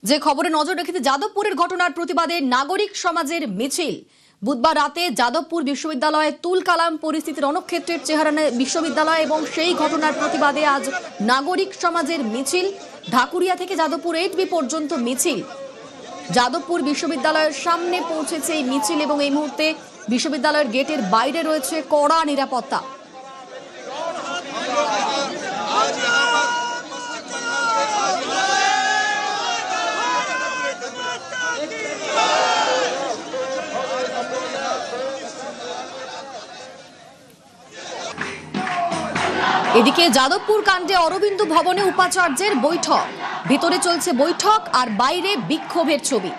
যে খবরে নজর রেখেছে যাদবপুরের ঘটনার প্রতিবাদে নাগরিক সমাজের মিছিল। বুধবার রাতে যাদবপুর বিশ্ববিদ্যালয়ে তুল কালাম পরিস্থিতির রণক্ষেত্রের চেহারা নেয় বিশ্ববিদ্যালয় এবং সেই ঘটনার প্রতিবাদে আজ নাগরিক সমাজের মিছিল। ঢাকুরিয়া থেকে যাদবপুর 8B পর্যন্ত মিছিল। যাদবপুর বিশ্ববিদ্যালয়ের সামনে পৌঁছেছে এই মিছিল এবং এই মুহূর্তে বিশ্ববিদ্যালয়ের গেটের বাইরে রয়েছে কড়া নিরাপত্তা। এদিকে যাদবপুর কাণ্ডে অরবিন্দ ভবনে উপাচার্যের বৈঠক, ভিতরে চলছে বৈঠক আর বাইরে বিক্ষোভের ছবি।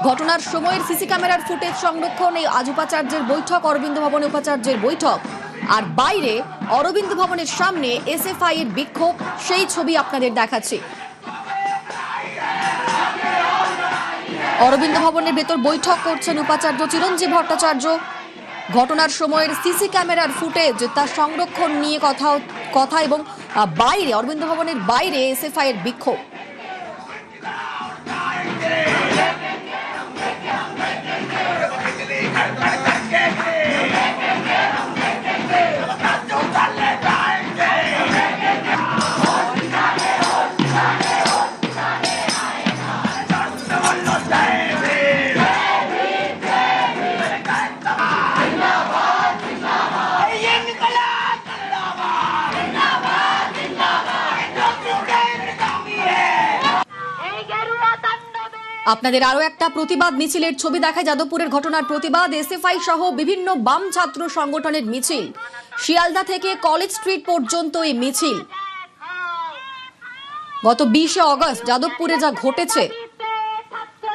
ঘটনার সময়ের সিসি ক্যামেরার ফুটেজ সংরক্ষণ, এই আজ উপাচার্যের বৈঠক, অরবিন্দ ভবনে উপাচার্যের বৈঠক আর বাইরে অরবিন্দ ভবনের সামনে এসএফআই এর বিক্ষোভ, সেই ছবি আপনাদের দেখাচ্ছি। অরবিন্দ ভবনের ভেতর বৈঠক করছেন উপাচার্য চিরঞ্জীব ভট্টাচার্য। ঘটনার সময়ের সিসি ক্যামেরার ফুটেজ তার সংরক্ষণ নিয়ে কথা এবং বাইরে অরবিন্দ ভবনের বাইরে এসএফআই এর বিক্ষোভ। আপনাদের আরো একটা প্রতিবাদ মিছিলের ছবি দেখায়। যাদবপুরের ঘটনার প্রতিবাদ, এসএফআই সহ বিভিন্ন বাম ছাত্র সংগঠনের মিছিল। শিয়ালদা থেকে কলেজ স্ট্রিট পর্যন্ত এই মিছিল। গত 20শে অগস্ট যাদবপুরে যা ঘটেছে,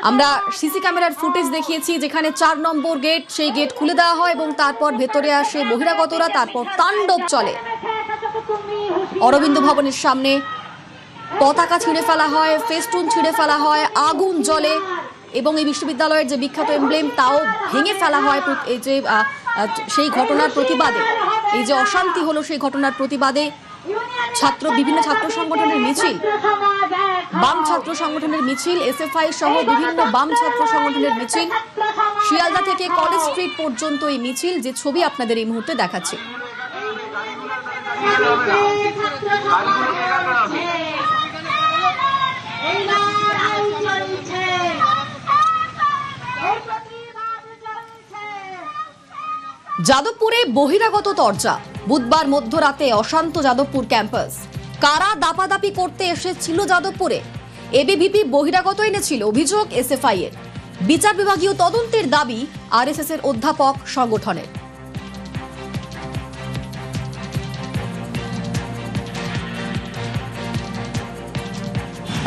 আমরা সিসি ক্যামেরার ফুটেজ দেখিয়েছি, যেখানে 4 নম্বর গেট, সেই গেট খুলে দেওয়া হয় এবং তারপর ভেতরে আসে বহিরাগতরা, তারপর তাণ্ডব চলে। অরবিন্দ ভবনের সামনে পতাকা ছিঁড়ে ফেলা হয়, ফেস্টুন ছিঁড়ে ফেলা হয়, আগুন জ্বলে এবং এই বিশ্ববিদ্যালয়ের যে বিখ্যাত এমব্লেম তাও ভেঙে ফেলা হয়। এই যে সেই ঘটনার প্রতিবাদে, এই যে অশান্তি হলো সেই ঘটনার প্রতিবাদে বিভিন্ন ছাত্র সংগঠনের মিছিল, বাম ছাত্র সংগঠনের মিছিল, এসএফআই সহ বিভিন্ন বাম ছাত্র সংগঠনের মিছিল। শিয়ালদা থেকে কলেজ স্ট্রিট পর্যন্ত এই মিছিল, যে ছবি আপনাদের এই মুহূর্তে দেখাচ্ছে। যাদবপুরে বহিরাগত তরজা, বুধবার মধ্যরাতে অশান্ত যাদবপুর ক্যাম্পাস। কারা দাপাদাপি করতে এসেছিল যাদবপুরে? এবিভিপি বহিরাগত এনেছিল, অভিযোগ এসএফআই এর। বিচার বিভাগীয় তদন্তের দাবি আরএসএস এর অধ্যাপক সংগঠনের।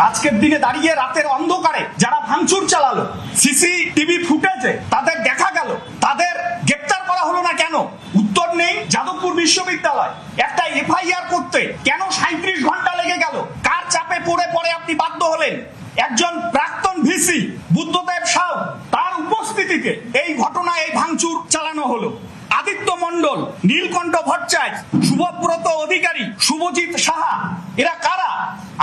আজকের দিনে দাঁড়িয়ে রাতের অন্ধকারে যারা ভাঙচুর চালালো, সিসিটিভি ফুটেজে তাদের দেখা গেল, তাদের গ্রেফতার করা হলো না কেন? উত্তর নেই। যাদবপুর বিশ্ববিদ্যালয় একটা এফআইআর করতে কেন 37 ঘন্টা লেগে গেল? কার চাপে পড়ে আপনি বাধ্য হলেন? একজন প্রাক্তন ভিসি বুদ্ধদেব সাউ, তার উপস্থিতিতে এই ঘটনা, এই ভাঙচুর চালানো হলো। আদিত্য মণ্ডল, নীলকণ্ঠ ভট্টাচার্য, শুভব্রত অধিকারী, শুভজিৎ সাহা, এরা কারা?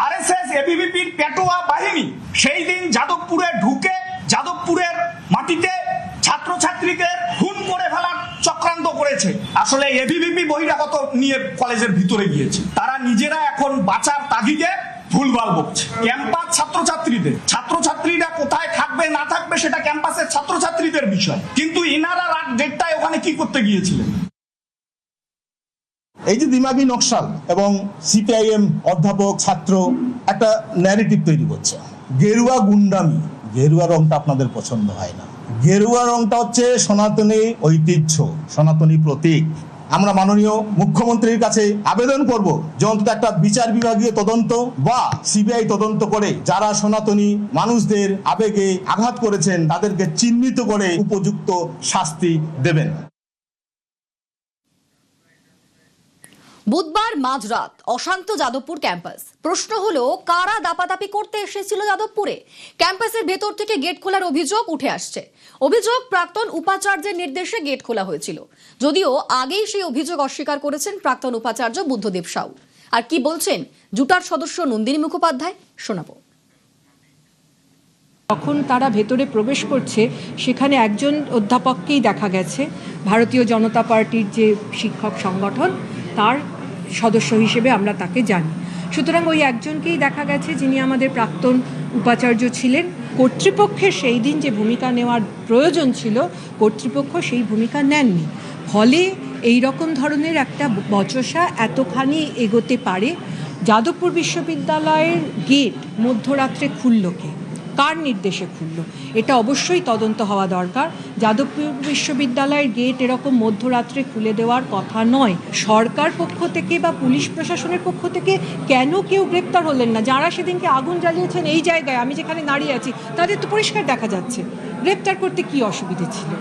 আরএসএস এবিভিপির পেটোয়া বাহিনী সেই দিন যাদবপুরে ঢুকে যাদবপুরের মাটিতে ছাত্রছাত্রীদের খুন করে ফেলার চক্রান্ত করেছে। আসলে এবিভিপি বহিরাগত নিয়ে কলেজের ভিতরে গিয়েছে, তারা নিজেরা এখন বাঁচার তাগিদে ভুলভাল বকছে। ক্যাম্পাস ছাত্রছাত্রীরা কোথায় থাকবে না থাকবে সেটা ক্যাম্পাসের ছাত্রছাত্রীদের বিষয়, কিন্তু ইনারা রাত 1:30টায় ওখানে কি করতে গিয়েছিলেন? এই যে দিমাগি নকশাল এবং সিপিআইএম অধ্যাপক ছাত্র একটা ন্যারেটিভ তৈরি করছে, গেরুয়া গুন্ডামি। গেরুয়া রংটা আপনাদের পছন্দ হয় না। গেরুয়া রংটা হচ্ছে সনাতনী ঐতিহ্য, সনাতনী প্রতীক। আমরা মাননীয় মুখ্যমন্ত্রীর কাছে আবেদন করব যে অন্তত একটা বিচার বিভাগীয় তদন্ত বা সিবিআই তদন্ত করে যারা সনাতনী মানুষদের আবেগে আঘাত করেছেন তাদেরকে চিহ্নিত করে উপযুক্ত শাস্তি দেবেন। বুধবার মাঝরাত অশান্ত যাদবপুর ক্যাম্পাস। প্রশ্ন হলো, কারা দাপাদাপি করতে এসেছিল যাদবপুরে? ক্যাম্পাসের ভেতর থেকে গেট খোলার অভিযোগ উঠে আসছে। অভিযোগ, প্রাক্তন উপাচার্যের নির্দেশে গেট খোলা হয়েছিল, যদিও আগেই সেই অভিযোগ অস্বীকার করেছেন প্রাক্তন উপাচার্য বুদ্ধদেব সাউ। আর কি বলছেন জুটার সদস্য নন্দিনী মুখোপাধ্যায়, শোনাবো। যখন তারা ভেতরে প্রবেশ করছে সেখানে একজন অধ্যাপককেই দেখা গেছে, ভারতীয় জনতা পার্টির যে শিক্ষক সংগঠন তার সদস্য হিসেবে আমরা তাকে জানি। সুতরাং ওই একজনকেই দেখা গেছে যিনি আমাদের প্রাক্তন উপাচার্য ছিলেন। কর্তৃপক্ষের সেই দিন যে ভূমিকা নেওয়ার প্রয়োজন ছিল কর্তৃপক্ষ সেই ভূমিকা নেননি, ফলে এই রকম ধরনের একটা বচসা এতখানি এগোতে পারে। যাদবপুর বিশ্ববিদ্যালয়ের গেট মধ্যরাত্রে খুলল কে, কার নির্দেশে খুলল, এটা অবশ্যই তদন্ত হওয়া দরকার। যাদবপুর বিশ্ববিদ্যালয়ের গেট এরকম মধ্যরাত্রে খুলে দেওয়ার কথা নয়। সরকার পক্ষ থেকে বা পুলিশ প্রশাসনের পক্ষ থেকে কেন কেউ গ্রেপ্তার হলেন না? যারা সেদিনকে আগুন জ্বালিয়েছেন এই জায়গায়, আমি যেখানে দাঁড়িয়ে আছি, তাদের তো পরিষ্কার দেখা যাচ্ছে, গ্রেপ্তার করতে কি অসুবিধে ছিল?